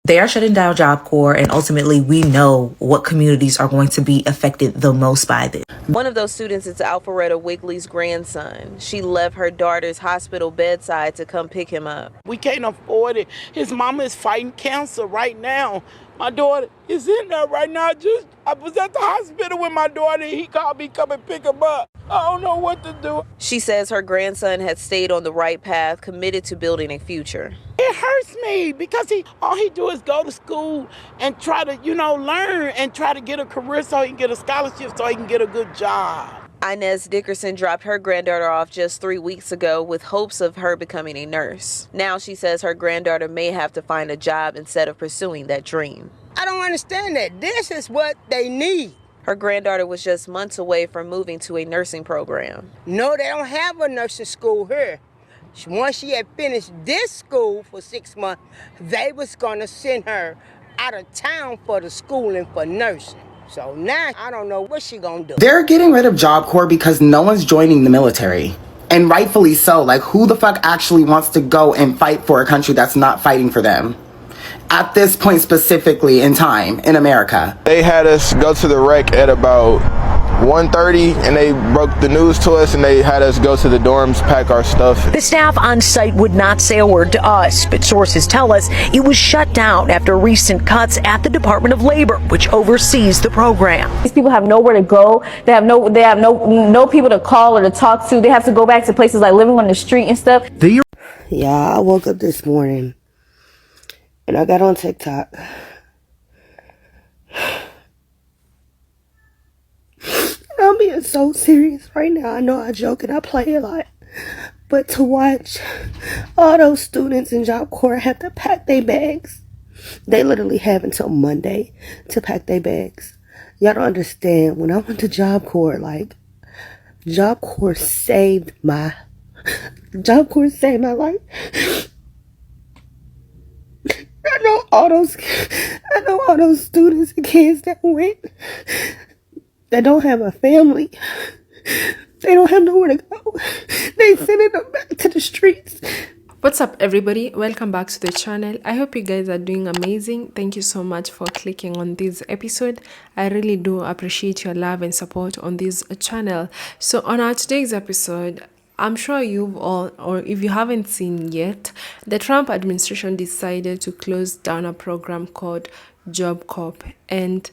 They are shutting down Job Corps, and ultimately we know what communities are going to be affected the most by this. One of those students is Alpharetta Wigley's grandson. She left her daughter's hospital bedside to come pick him up. We can't afford it. His mama is fighting cancer right now. My daughter is in there right now. I was at the hospital with my daughter. He called me, come and pick him up. I don't know what to do. She says her grandson had stayed on the right path, committed to building a future. It hurts me because all he do is go to school and try to, learn and try to get a career so he can get a scholarship so he can get a good job. Inez Dickerson dropped her granddaughter off just 3 weeks ago with hopes of her becoming a nurse. Now she says her granddaughter may have to find a job instead of pursuing that dream. I don't understand that. This is what they need. Her granddaughter was just months away from moving to a nursing program. No, they don't have a nursing school here. Once she had finished this school for 6 months, they was going to send her out of town for the schooling for nursing. So now I don't know what she gonna do. They're getting rid of Job Corps because no one's joining the military. And rightfully so. Like, who the fuck actually wants to go and fight for a country that's not fighting for them? At this point specifically in time in America. They had us go to the wreck at about 1:30 and they broke the news to us and they had us go to the dorms, pack our stuff. The staff on site would not say a word to us, but sources tell us it was shut down after recent cuts at the Department of Labor, which oversees the program. These people have nowhere to go. They have no people to call or to talk to. They have to go back to places like living on the street and stuff. Yeah, I woke up this morning and I got on TikTok. I'm being so serious right now. I know I joke and I play a lot. But to watch all those students in Job Corps have to pack their bags. They literally have until Monday to pack their bags. Y'all don't understand. When I went to Job Corps, Job Corps saved my life. I know all those students and kids that went that don't have a family. They don't have nowhere to go. They sending them back to the streets. What's up, everybody? Welcome back to the channel. I hope you guys are doing amazing. Thank you so much for clicking on this episode. I really do appreciate your love and support on this channel. So on our today's episode, I'm sure you've all, or if you haven't seen yet, the Trump administration decided to close down a program called Job Corps, and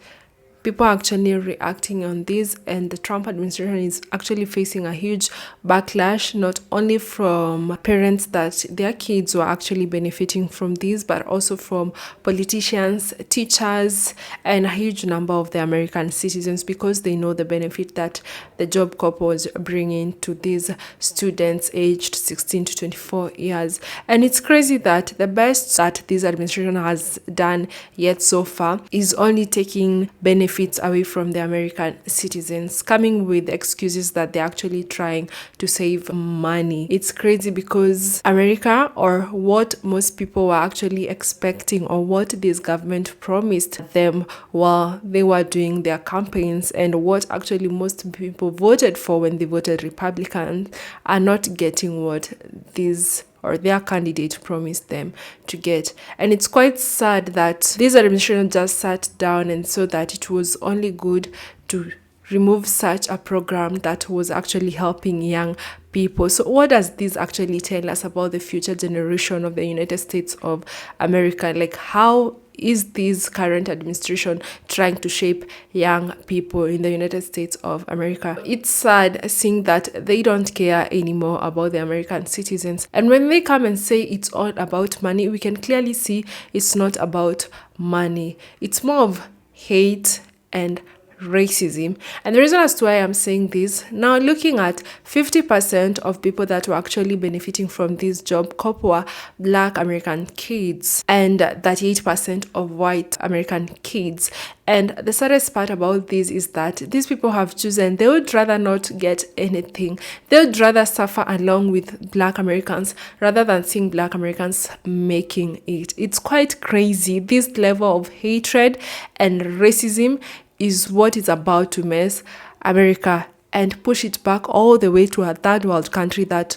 people are actually reacting on this, and the Trump administration is actually facing a huge backlash, not only from parents that their kids were actually benefiting from this, but also from politicians, teachers, and a huge number of the American citizens, because they know the benefit that the Job Corps was bringing to these students aged 16 to 24 years. And it's crazy that the best that this administration has done yet so far is only taking benefits away from the American citizens, coming with excuses that they're actually trying to save money. It's crazy because America, or what most people were actually expecting, or what this government promised them while they were doing their campaigns, and what actually most people voted for when they voted Republican, are not getting what these or their candidate promised them to get. And it's quite sad that this administration just sat down and saw that it was only good to remove such a program that was actually helping young people. So what does this actually tell us about the future generation of the United States of America? Like, how is this current administration trying to shape young people in the United States of America? It's sad seeing that they don't care anymore about the American citizens. And when they come and say it's all about money, we can clearly see it's not about money. It's more of hate and racism. And the reason as to why I'm saying this, now looking at 50% of people that were actually benefiting from this Job Corps were Black American kids, and 38% of white American kids. And the saddest part about this is that these people have chosen, they would rather not get anything. They would rather suffer along with Black Americans rather than seeing Black Americans making it. It's quite crazy. This level of hatred and racism is what is about to mess America and push it back all the way to a third world country that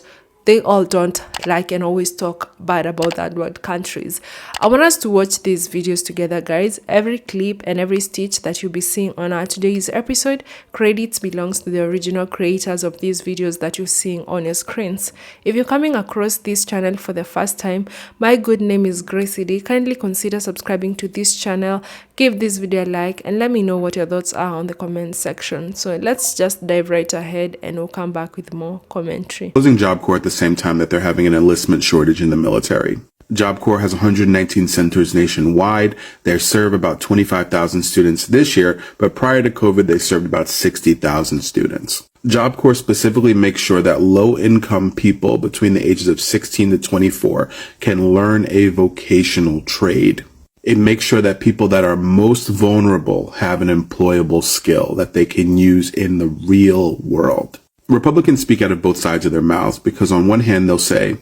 they all don't like and always talk bad about that word countries. I want us to watch these videos together, guys. Every clip and every stitch that you'll be seeing on our today's episode, credits belongs to the original creators of these videos that you're seeing on your screens. If you're coming across this channel for the first time, my good name is Gracie D. Kindly consider subscribing to this channel, give this video a like, and let me know what your thoughts are on the comment section. So let's just dive right ahead and we'll come back with more commentary. Closing Job Corps at the same time that they're having an enlistment shortage in the military. Job Corps has 119 centers nationwide. They serve about 25,000 students this year, but prior to COVID, they served about 60,000 students. Job Corps specifically makes sure that low-income people between the ages of 16 to 24 can learn a vocational trade. It makes sure that people that are most vulnerable have an employable skill that they can use in the real world. Republicans speak out of both sides of their mouths because on one hand, they'll say,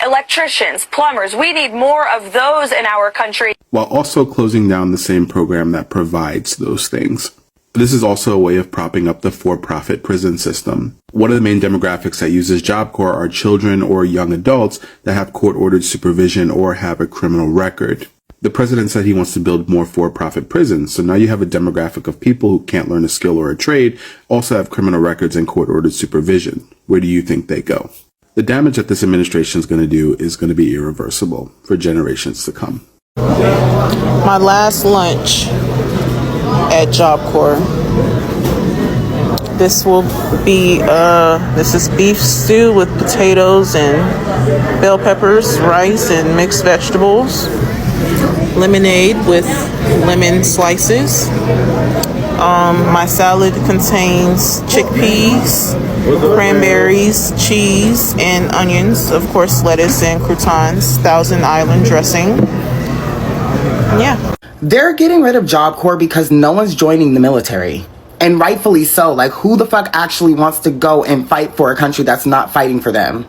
electricians, plumbers, we need more of those in our country, while also closing down the same program that provides those things. This is also a way of propping up the for-profit prison system. One of the main demographics that uses Job Corps are children or young adults that have court-ordered supervision or have a criminal record. The president said he wants to build more for-profit prisons, so now you have a demographic of people who can't learn a skill or a trade, also have criminal records and court-ordered supervision. Where do you think they go? The damage that this administration is going to do is going to be irreversible for generations to come. My last lunch at Job Corps. This will be, this is beef stew with potatoes and bell peppers, rice, and mixed vegetables. Lemonade with lemon slices. My salad contains chickpeas, cranberries, cheese, and onions. Of course, lettuce and croutons, Thousand Island dressing. Yeah. They're getting rid of Job Corps because no one's joining the military. And rightfully so. Like, who the fuck actually wants to go and fight for a country that's not fighting for them?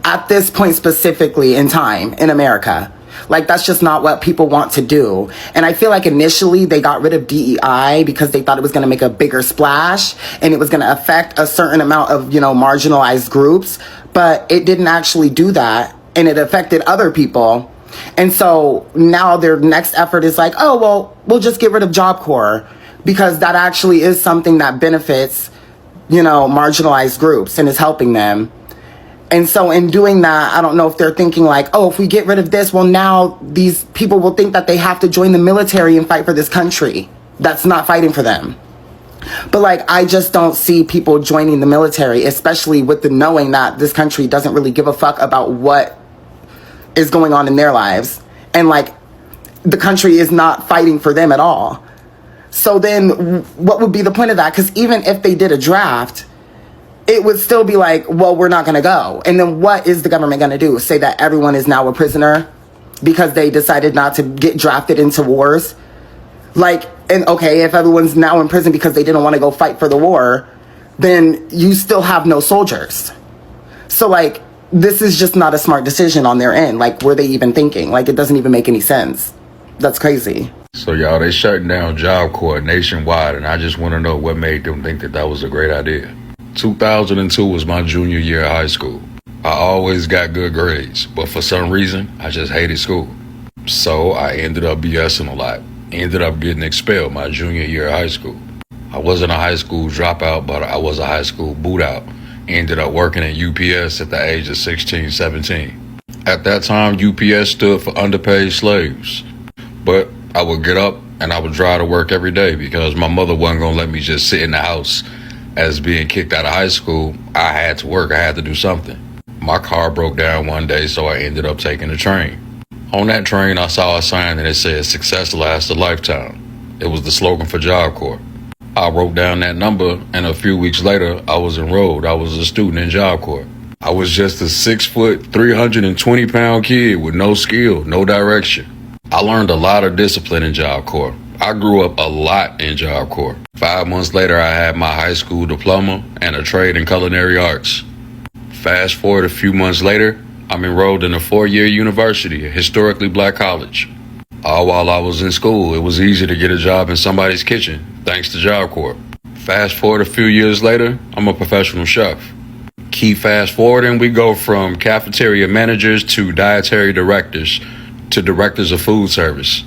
At this point specifically in time in America. Like, that's just not what people want to do. And I feel like initially they got rid of DEI because they thought it was going to make a bigger splash and it was going to affect a certain amount of, marginalized groups. But it didn't actually do that. And it affected other people. And so now their next effort is like, oh, well, we'll just get rid of Job Corps because that actually is something that benefits, marginalized groups and is helping them. And so in doing that, I don't know if they're thinking like, oh, if we get rid of this, well, now these people will think that they have to join the military and fight for this country that's not fighting for them. But like, I just don't see people joining the military, especially with the knowing that this country doesn't really give a fuck about what is going on in their lives. And like, the country is not fighting for them at all. So then what would be the point of that? Because even if they did a draft, it would still be like, well, we're not going to go. And then what is the government going to do? Say that everyone is now a prisoner because they decided not to get drafted into wars? Like, and okay, if everyone's now in prison because they didn't want to go fight for the war, then you still have no soldiers. So like, this is just not a smart decision on their end. Like, were they even thinking? Like, it doesn't even make any sense. That's crazy. So y'all, they shutting down Job Corps nationwide, and I just want to know what made them think that that was a great idea. 2002 was my junior year of high school. I always got good grades, but for some reason, I just hated school. So I ended up BSing a lot. Ended up getting expelled my junior year of high school. I wasn't a high school dropout, but I was a high school boot out. Ended up working at UPS at the age of 16, 17. At that time, UPS stood for underpaid slaves. But I would get up and I would drive to work every day because my mother wasn't going to let me just sit in the house. As being kicked out of high school, I had to work. I had to do something. My car broke down one day, so I ended up taking the train. On that train, I saw a sign that it said, "Success lasts a lifetime." It was the slogan for Job Corps. I wrote down that number, and a few weeks later, I was enrolled. I was a student in Job Corps. I was just a 6 foot, 320-pound kid with no skill, no direction. I learned a lot of discipline in Job Corps. I grew up a lot in Job Corps. 5 months later, I had my high school diploma and a trade in culinary arts. Fast forward a few months later, I'm enrolled in a 4-year university, a historically black college. All while I was in school, it was easy to get a job in somebody's kitchen, thanks to Job Corps. Fast forward a few years later, I'm a professional chef. Keep fast forwarding, we go from cafeteria managers to dietary directors to directors of food service.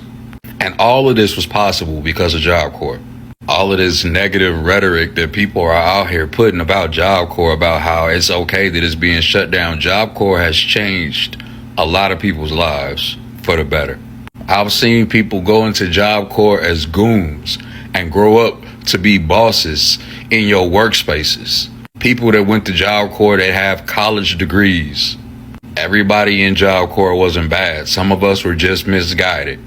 And all of this was possible because of Job Corps. All of this negative rhetoric that people are out here putting about Job Corps, about how it's okay that it's being shut down. Job Corps has changed a lot of people's lives for the better. I've seen people go into Job Corps as goons and grow up to be bosses in your workspaces. People that went to Job Corps that have college degrees. Everybody in Job Corps wasn't bad. Some of us were just misguided.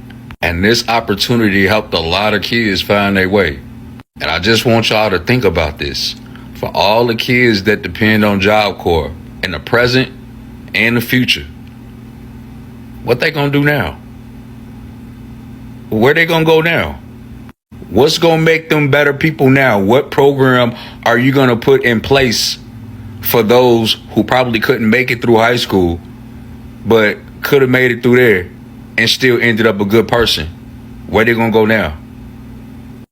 And this opportunity helped a lot of kids find their way. And I just want y'all to think about this. For all the kids that depend on Job Corps in the present and the future, what they gonna do now? Where they gonna go now? What's gonna make them better people now? What program are you gonna put in place for those who probably couldn't make it through high school, but could have made it through there and still ended up a good person? Where they gonna go now?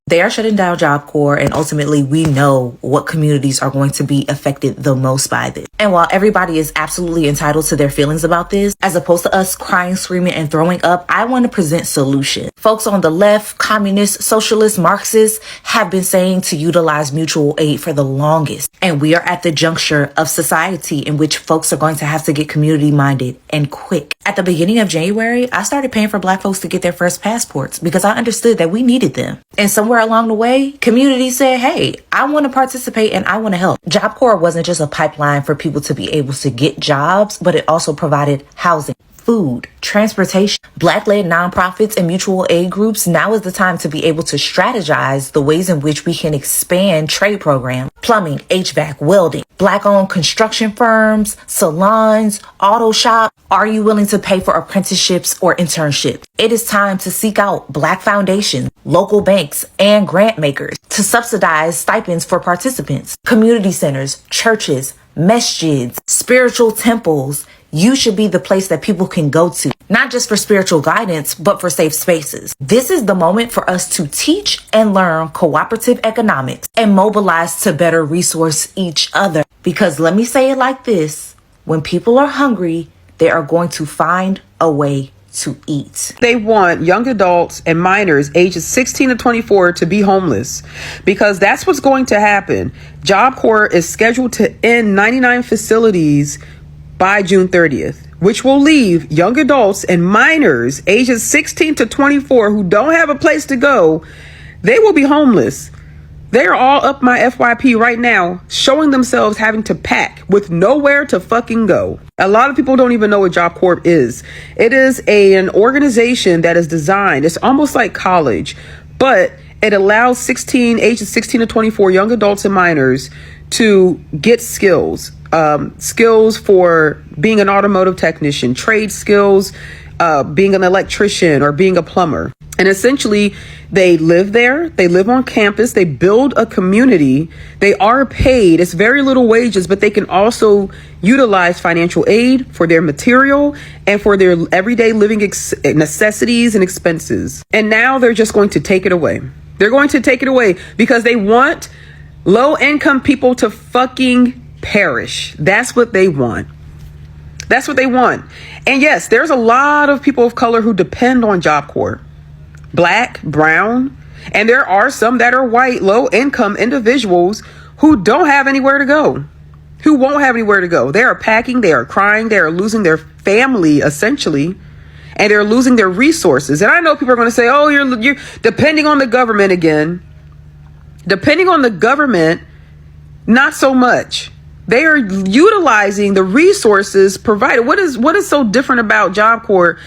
They are shutting down Job Corps, and ultimately we know what communities are going to be affected the most by this. And while everybody is absolutely entitled to their feelings about this, as opposed to us crying, screaming, and throwing up, I want to present solutions. Folks on the left, communists, socialists, Marxists, have been saying to utilize mutual aid for the longest. And we are at the juncture of society in which folks are going to have to get community-minded and quick. At the beginning of January, I started paying for Black folks to get their first passports because I understood that we needed them. And somewhere along the way, community said, hey, I want to participate and I want to help. Job Corps wasn't just a pipeline for people to be able to get jobs, but it also provided housing, food, transportation. Black-led nonprofits and mutual aid groups, now is the time to be able to strategize the ways in which we can expand trade programs, plumbing, HVAC, welding, Black-owned construction firms, salons, auto shop. Are you willing to pay for apprenticeships or internships? It is time to seek out Black foundations, local banks, and grant makers to subsidize stipends for participants, community centers, churches, masjids, spiritual temples. You should be the place that people can go to, not just for spiritual guidance, but for safe spaces. This is the moment for us to teach and learn cooperative economics and mobilize to better resource each other. Because let me say it like this, when people are hungry, they are going to find a way to eat. They want young adults and minors ages 16 to 24 to be homeless because that's what's going to happen. Job Corps is scheduled to end 99 facilities by June 30th, which will leave young adults and minors ages 16 to 24 who don't have a place to go. They will be homeless. They are all up my FYP right now, showing themselves having to pack with nowhere to fucking go. A lot of people don't even know what Job Corps is. It is an organization that is designed, it's almost like college, but it allows ages 16 to 24 young adults and minors to get skills. Skills for being an automotive technician, trade skills, being an electrician or being a plumber. And essentially, they live there, they live on campus, they build a community, they are paid, it's very little wages, but they can also utilize financial aid for their material and for their everyday living necessities and expenses. And now they're just going to take it away. They're going to take it away because they want low-income people to fucking perish. That's what they want. That's what they want. And yes, there's a lot of people of color who depend on Job Corps. Black, brown, and there are some that are white, low-income individuals who don't have anywhere to go, who won't have anywhere to go. They are packing, they are crying, they are losing their family, essentially, and they're losing their resources. And I know people are going to say, oh, you're depending on the government again. Depending on the government, not so much. They are utilizing the resources provided. What is so different about Job Corps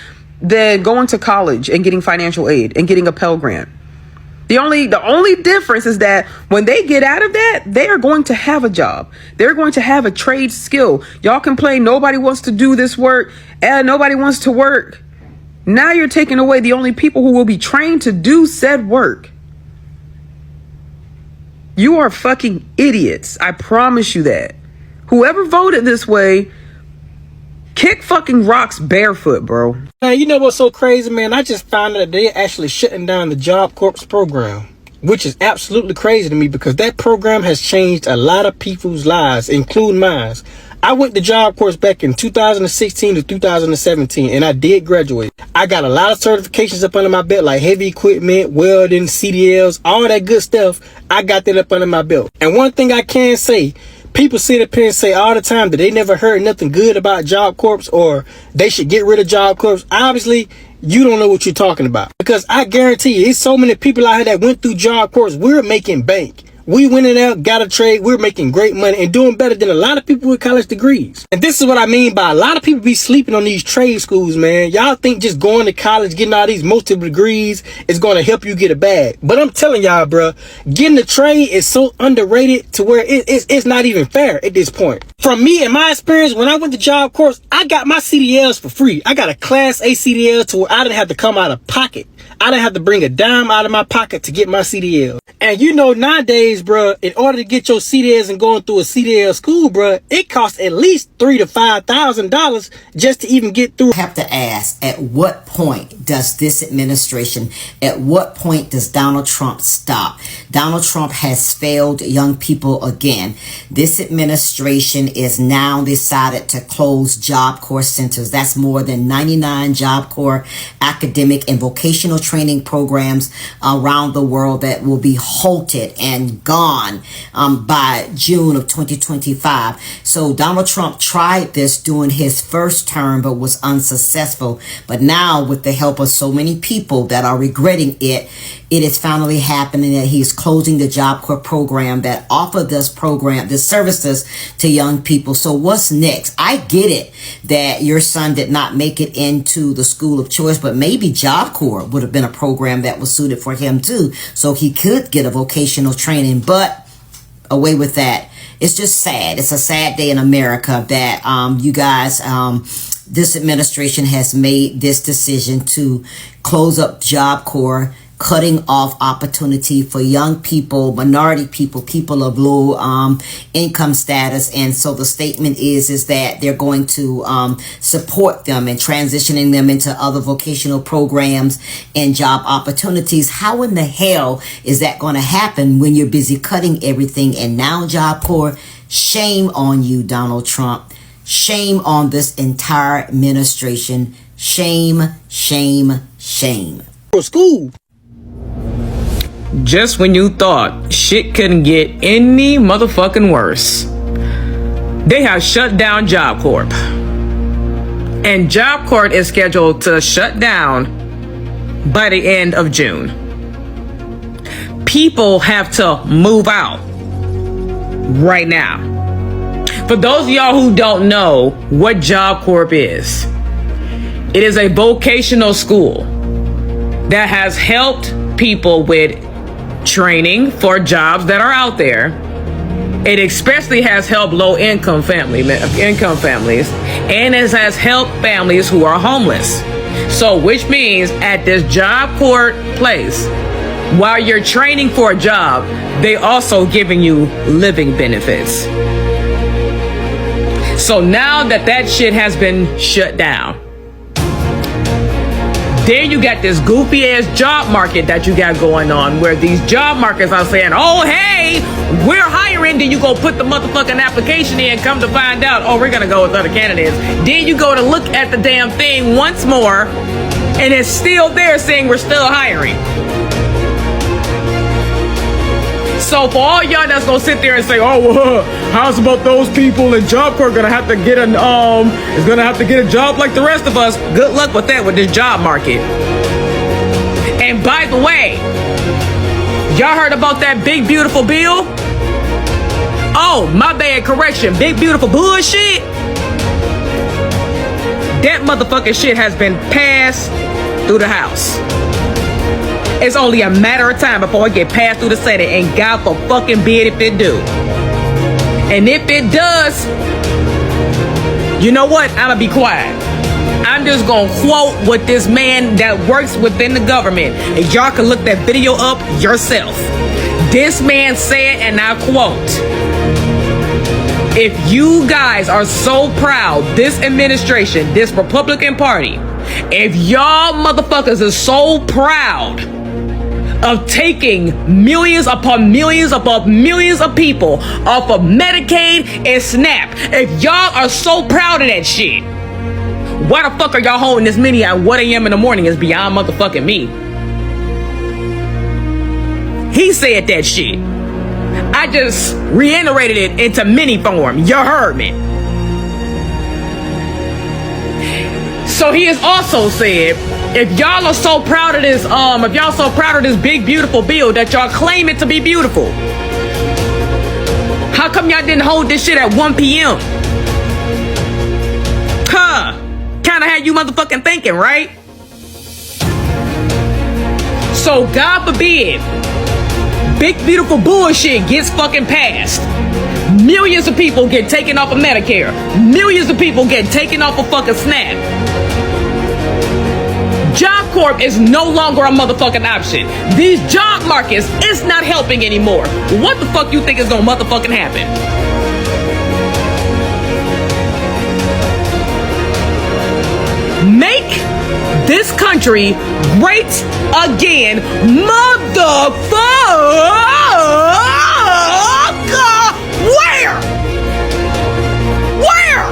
than going to college and getting financial aid and getting a Pell Grant? The only difference is that when they get out of that, they are going to have a job. They're going to have a trade skill. Y'all complain nobody wants to do this work and nobody wants to work. Now you're taking away the only people who will be trained to do said work. You are fucking idiots. I promise you that. Whoever voted this way, kick fucking rocks barefoot, bro. Now, you know what's so crazy, man? I just found out that they're actually shutting down the Job Corps program. which is absolutely crazy to me because that program has changed a lot of people's lives, including mine. I went to Job Corps back in 2016 to 2017, and I did graduate. I got a lot of certifications up under my belt, like heavy equipment, welding, CDLs, all that good stuff. I got that up under my belt. And one thing I can say, people sit up here and say all the time that they never heard nothing good about Job Corps or they should get rid of Job Corps. Obviously, you don't know what you're talking about, because I guarantee you, it's so many people out here that went through Job Corps. We're making bank. We went in there, got a trade, we're making great money and doing better than a lot of people with college degrees. And this is what I mean by a lot of people be sleeping on these trade schools, man. Y'all think just going to college, getting all these multiple degrees is going to help you get a bag. But I'm telling y'all, bro, getting a trade is so underrated to where it's not even fair at this point. From me and my experience, when I went to Job Corps, I got my CDLs for free. I got a Class A CDL to where I didn't have to come out of pocket. I didn't have to bring a dime out of my pocket to get my CDL. And you know, nowadays, bro, in order to get your CDLs and going through a CDL school, bro, it costs at least $3,000 to $5,000 just to even get through. I have to ask, at what point does this administration, at what point does Donald Trump stop? Donald Trump has failed young people again. This administration is now decided to close Job Corps centers. That's more than 99 Job Corps academic and vocational training programs around the world that will be halted and gone by June of 2025. So Donald Trump tried this during his first term but was unsuccessful. But now, with the help of so many people that are regretting it, it is finally happening that he's closing the Job Corps program that offered this services to young people. So what's next? I get it that your son did not make it into the school of choice, but maybe Job Corps would have been a program that was suited for him too, so he could get a vocational training. But away with that, it's just sad. It's a sad day in America that you guys, this administration has made this decision to close up Job Corps, cutting off opportunity for young people, minority people, people of low income status. And so the statement is that they're going to support them and transitioning them into other vocational programs and job opportunities. How in the hell is that going to happen when you're busy cutting everything? And now Job Corps, shame on you, Donald Trump. Shame on this entire administration. Shame, shame, shame. School. Just when you thought shit couldn't get any motherfucking worse, they have shut down Job Corps. And Job Corps is scheduled to shut down by the end of June. People have to move out right now. For those of y'all who don't know what Job Corps is, it is a vocational school that has helped people with training for jobs that are out there. It especially has helped low-income families, and it has helped families who are homeless. So, which means at this Job Corps place, while you're training for a job, they also giving you living benefits. So now that shit has been shut down, then you got this goofy ass job market that you got going on, where these job markets are saying, oh, hey, we're hiring. Then you go put the motherfucking application in, come to find out, oh, we're going to go with other candidates. Then you go to look at the damn thing once more, and it's still there saying we're still hiring. So for all y'all that's gonna sit there and say, oh, well, how's about those people in Job Corps gonna have to get a job like the rest of us? Good luck with that, with this job market. And by the way, y'all heard about that big beautiful bill? Oh, my bad, correction, big beautiful bullshit. That motherfucking shit has been passed through the House. It's only a matter of time before it get passed through the Senate, and God for fucking bid if it do. And if it does, you know what? I'ma be quiet. I'm just gonna quote what this man that works within the government, and y'all can look that video up yourself. This man said, and I quote, if you guys are so proud, this administration, this Republican Party, if y'all motherfuckers are so proud of taking millions upon millions upon millions of people off of Medicaid and SNAP. If y'all are so proud of that shit, why the fuck are y'all holding this mini at 1 a.m. in the morning is beyond motherfucking me. He said that shit. I just reiterated it into mini form. You heard me. So he has also said, if y'all are so proud of this, if y'all so proud of this big beautiful bill that y'all claim it to be beautiful, how come y'all didn't hold this shit at 1 p.m.? Huh? Kinda had you motherfucking thinking, right? So God forbid, big beautiful bullshit gets fucking passed. Millions of people get taken off of Medicare. Millions of people get taken off of fucking SNAP. Job Corps is no longer a motherfucking option. These job markets is not helping anymore. What the fuck you think is gonna motherfucking happen? Make this country great again, motherfucker! Where?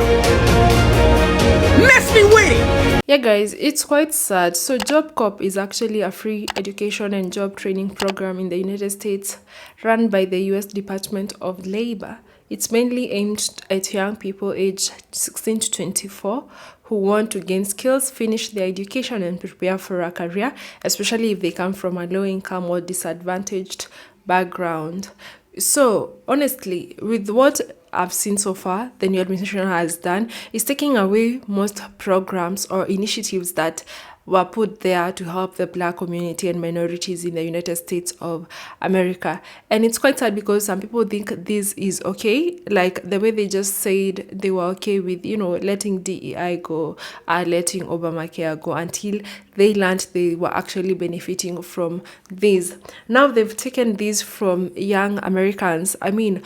Mess me with it! Yeah guys, it's quite sad. So Job Corps is actually a free education and job training program in the United States run by the US Department of Labor. It's mainly aimed at young people aged 16 to 24 who want to gain skills, finish their education and prepare for a career, especially if they come from a low income or disadvantaged background. So honestly, with what I've seen so far, the new administration has done is taking away most programs or initiatives that were put there to help the Black community and minorities in the United States of America. And it's quite sad because some people think this is okay, like the way they just said they were okay with, you know, letting DEI go, letting Obamacare go, until they learned they were actually benefiting from this. Now they've taken this from young Americans. I mean,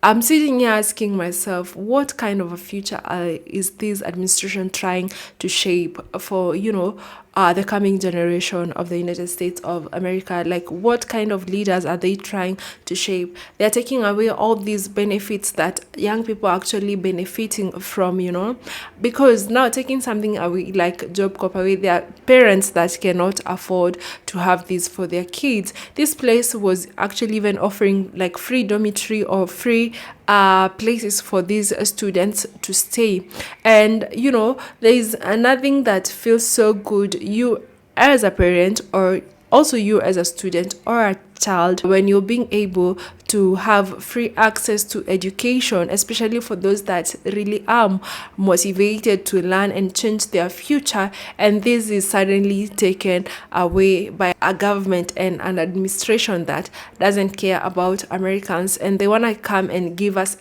I'm sitting here asking myself, what kind of a future is this administration trying to shape for, you know, the coming generation of the United States of America? Like, what kind of leaders are they trying to shape? They're taking away all these benefits that young people are actually benefiting from, you know, because now taking something away like Job Corps away, there are parents that cannot afford to have this for their kids. This place was actually even offering like free dormitory or free places for these students to stay. And you know, there is nothing that feels so good, you as a parent or also you as a student or a child, when you're being able to have free access to education, especially for those that really are motivated to learn and change their future, and this is suddenly taken away by a government and an administration that doesn't care about Americans, and they want to come and give us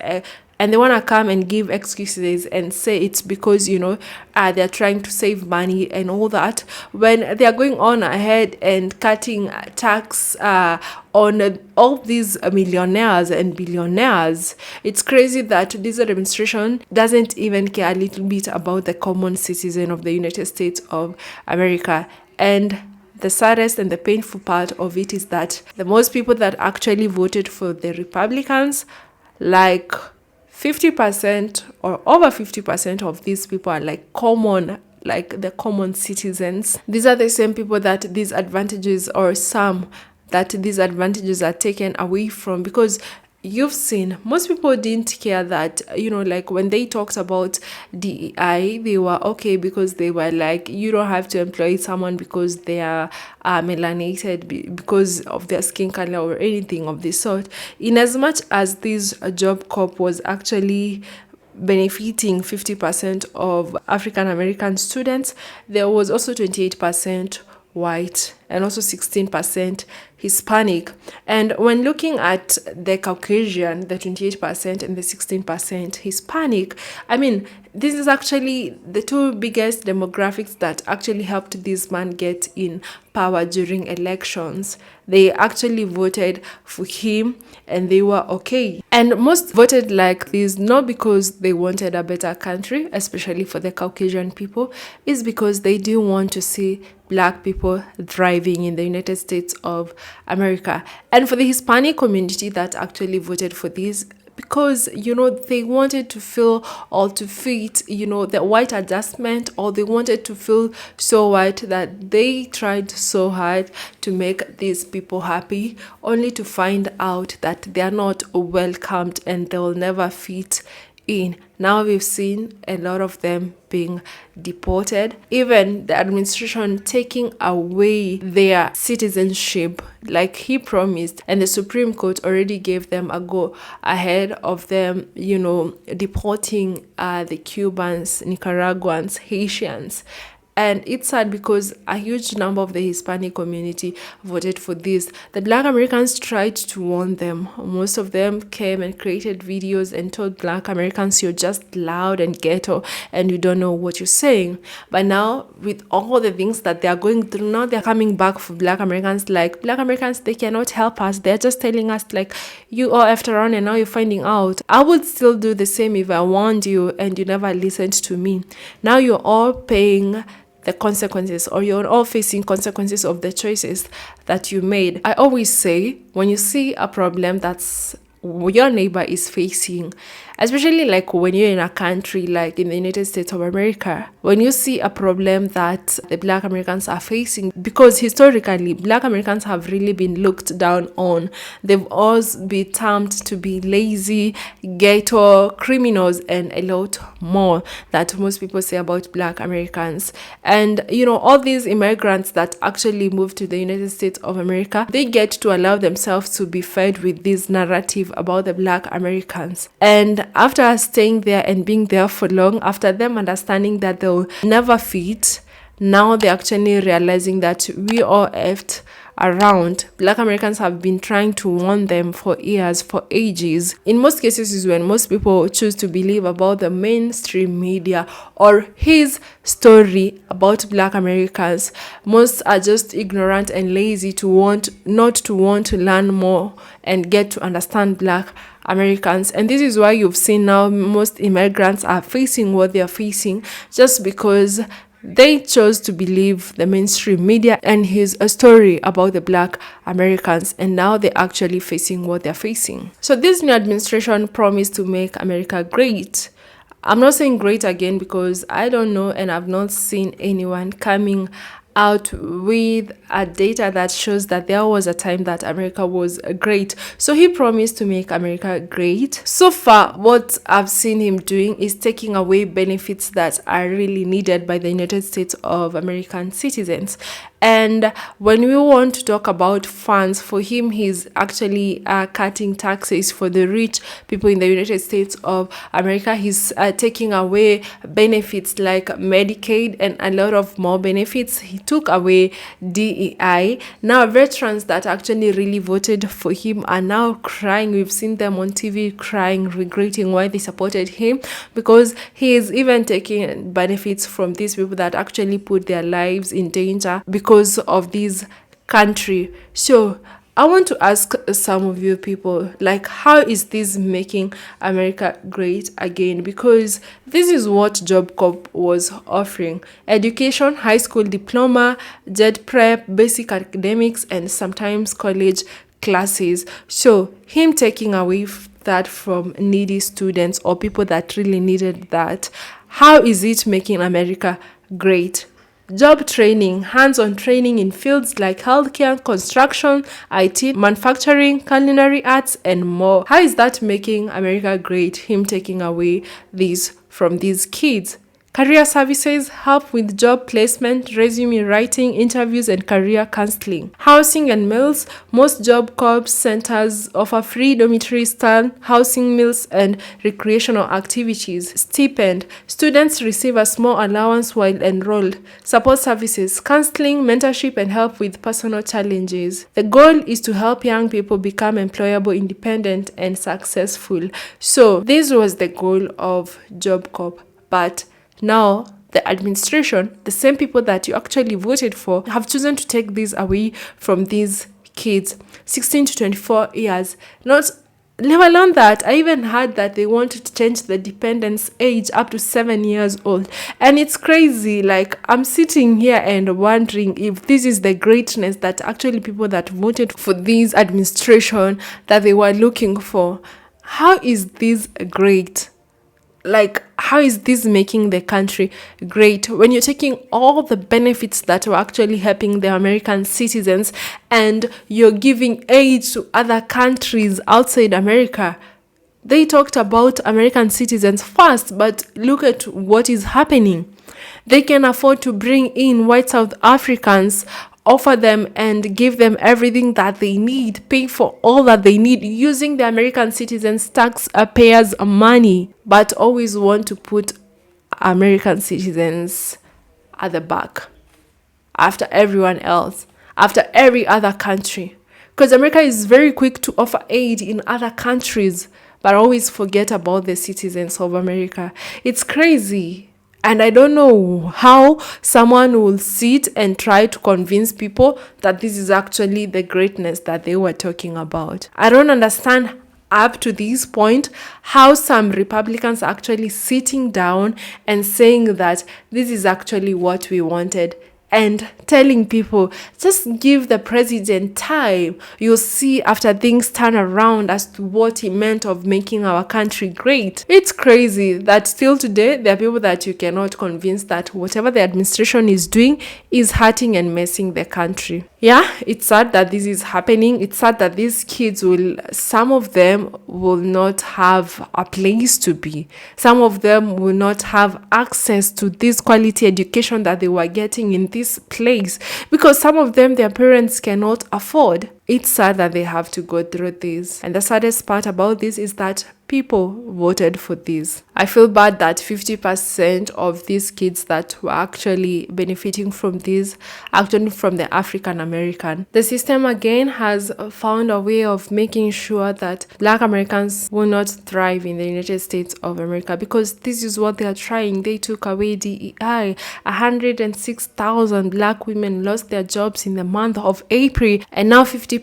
and they want to come and give excuses and say it's because, you know, they're trying to save money and all that, when they're going on ahead and cutting tax on all these millionaires and billionaires. It's crazy that this administration doesn't even care a little bit about the common citizen of the United States of America. And the saddest and the painful part of it is that the most people that actually voted for the Republicans, like 50% or over 50% of these people are like common, like the common citizens. These are the same people that these advantages, or some that these advantages are taken away from, because you've seen most people didn't care that, you know, like when they talked about DEI, they were okay because they were like, you don't have to employ someone because they are melanated, because of their skin color or anything of this sort. In as much as this Job Corps was actually benefiting 50% of African American students, there was also 28% white and also 16% Hispanic. And when looking at the Caucasian, the 28% and the 16% Hispanic, I mean, this is actually the two biggest demographics that actually helped this man get in power during elections. They actually voted for him and they were okay. And most voted like this not because they wanted a better country, especially for the Caucasian people, is because they do want to see Black people thriving in the United States of America. And for the Hispanic community that actually voted for this, because, you know, they wanted to feel or to fit, you know, the white adjustment, or they wanted to feel so white that they tried so hard to make these people happy, only to find out that they are not welcomed and they will never fit in. Now we've seen a lot of them being deported, even the administration taking away their citizenship like he promised, and the Supreme Court already gave them a go ahead of them, you know, deporting the Cubans, Nicaraguans, Haitians. And it's sad because a huge number of the Hispanic community voted for this. The Black Americans tried to warn them. Most of them came and created videos and told Black Americans, you're just loud and ghetto and you don't know what you're saying. But now, with all the things that they are going through, now they're coming back for Black Americans like, Black Americans, they cannot help us. They're just telling us like, you all after around and now you're finding out. I would still do the same if I warned you and you never listened to me. Now you're all paying the consequences, or you're all facing consequences of the choices that you made. I always say, when you see a problem that's your neighbor is facing, especially like when you're in a country like in the United States of America, when you see a problem that the Black Americans are facing, because historically Black Americans have really been looked down on. They've always been termed to be lazy, ghetto, criminals, and a lot more that most people say about Black Americans. And you know, all these immigrants that actually moved to the United States of America, they get to allow themselves to be fed with this narrative about the Black Americans. And after staying there and being there for long, after them understanding that they'll never fit, now they're actually realizing that we all effed around. Black Americans have been trying to warn them for years, for ages. In most cases is when most people choose to believe about the mainstream media or his story about Black Americans. Most are just ignorant and lazy not to want to learn more and get to understand Black Americans. And this is why you've seen now most immigrants are facing what they are facing, just because they chose to believe the mainstream media and his story about the Black Americans, and now they're actually facing what they're facing. So this new administration promised to make America great. I'm not saying great again because I don't know and I've not seen anyone coming out with a data that shows that there was a time that America was great. So he promised to make America great. So far, what I've seen him doing is taking away benefits that are really needed by the United States of American citizens. And when we want to talk about funds, for him, he's actually cutting taxes for the rich people in the United States of America. He's taking away benefits like Medicaid and a lot of more benefits. He took away DEI. Now, veterans that actually really voted for him are now crying. We've seen them on TV crying, regretting why they supported him, because he is even taking benefits from these people that actually put their lives in danger because of this country. So I want to ask some of you people, like, how is this making America great again? Because this is what Job Corps was offering: education, high school diploma, JED prep, basic academics, and sometimes college classes. So him taking away that from needy students or people that really needed that, how is it making America great? Job training, hands-on training in fields like healthcare, construction, IT, manufacturing, culinary arts, and more. How is that making America great, him taking away these from these kids? Career services, help with job placement, resume writing, interviews, and career counseling. Housing and meals, most Job Corps centers offer free dormitory-style housing, meals, and recreational activities. Stipend, students receive a small allowance while enrolled. Support services, counseling, mentorship, and help with personal challenges. The goal is to help young people become employable, independent, and successful. So this was the goal of Job Corps. But now the administration, the same people that you actually voted for, have chosen to take this away from these kids, 16 to 24 years. Never alone that, I even heard that they wanted to change the dependence age up to 7 years old. And it's crazy. Like, I'm sitting here and wondering if this is the greatness that actually people that voted for this administration that they were looking for. How is this great? Like, how is this making the country great when you're taking all the benefits that were actually helping the American citizens and you're giving aid to other countries outside America? They talked about American citizens first, but look at what is happening. They can afford to bring in white South Africans, offer them and give them everything that they need, pay for all that they need using the American citizens' taxpayers' money, but always want to put American citizens at the back after everyone else, after every other country. Because America is very quick to offer aid in other countries, but always forget about the citizens of America. It's crazy. And I don't know how someone will sit and try to convince people that this is actually the greatness that they were talking about. I don't understand up to this point how some Republicans are actually sitting down and saying that this is actually what we wanted, and telling people, just give the president time. You'll see after things turn around as to what he meant of making our country great. It's crazy that still today there are people that you cannot convince that whatever the administration is doing is hurting and messing the country. Yeah, it's sad that this is happening. It's sad that these kids some of them will not have a place to be. Some of them will not have access to this quality education that they were getting in this place, because some of them, their parents cannot afford. It's sad that they have to go through this. And the saddest part about this is that people voted for this. I feel bad that 50% of these kids that were actually benefiting from this, actually from the African American. The system again has found a way of making sure that Black Americans will not thrive in the United States of America, because this is what they are trying. They took away DEI. 106,000 Black women lost their jobs in the month of April, and now 50%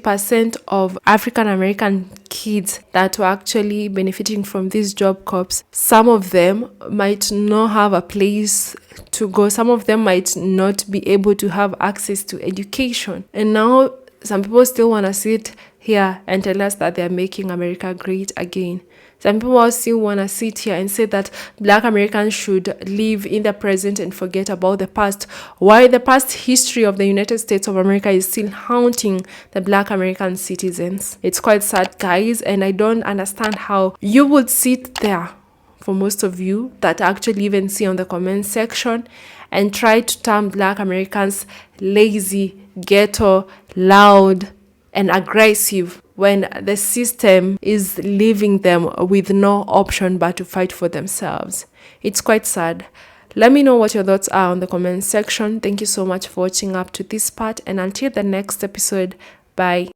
of African American kids that were actually benefiting from these job corps, some of them might not have a place to go. Some of them might not be able to have access to education. And now some people still want to sit here and tell us that they're making America great again. Some people still want to sit here and say that Black Americans should live in the present and forget about the past, while the past history of the United States of America is still haunting the Black American citizens. It's quite sad, guys, and I don't understand how you would sit there, for most of you that actually even see on the comment section, and try to term Black Americans lazy, ghetto, loud, and aggressive, when the system is leaving them with no option but to fight for themselves. It's quite sad. Let me know what your thoughts are on the comment section. Thank you so much for watching up to this part, and until the next episode, bye.